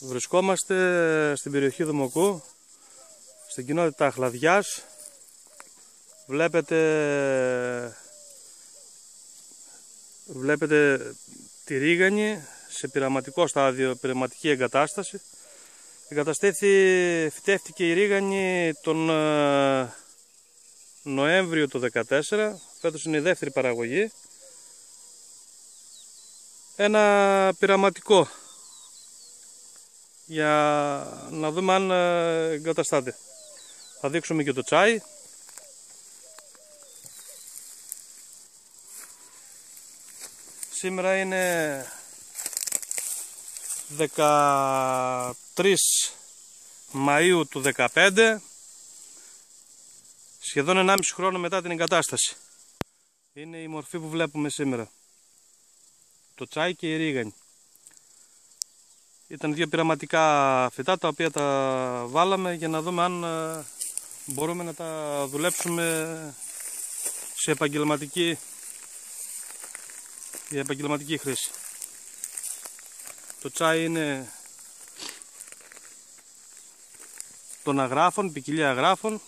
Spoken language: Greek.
Βρισκόμαστε στην περιοχή Δομοκού, στην κοινότητα Αχλαδιάς. Βλέπετε τη ρίγανη σε πειραματικό στάδιο, πειραματική εγκατάσταση. Φυτεύτηκε η ρίγανη τον Νοέμβριο του 2014, φέτος είναι η δεύτερη παραγωγή. Ένα πειραματικό για να δούμε αν εγκαταστάται. Θα δείξουμε και το τσάι. Σήμερα είναι 13 Μαΐου του 2015, σχεδόν 1,5 χρόνο μετά την εγκατάσταση. Είναι η μορφή που βλέπουμε σήμερα. Το τσάι και η ρίγανη. Ήταν δύο πειραματικά φυτά τα οποία τα βάλαμε για να δούμε αν μπορούμε να τα δουλέψουμε σε επαγγελματική χρήση. Το τσάι είναι των αγράφων, ποικιλία αγράφων.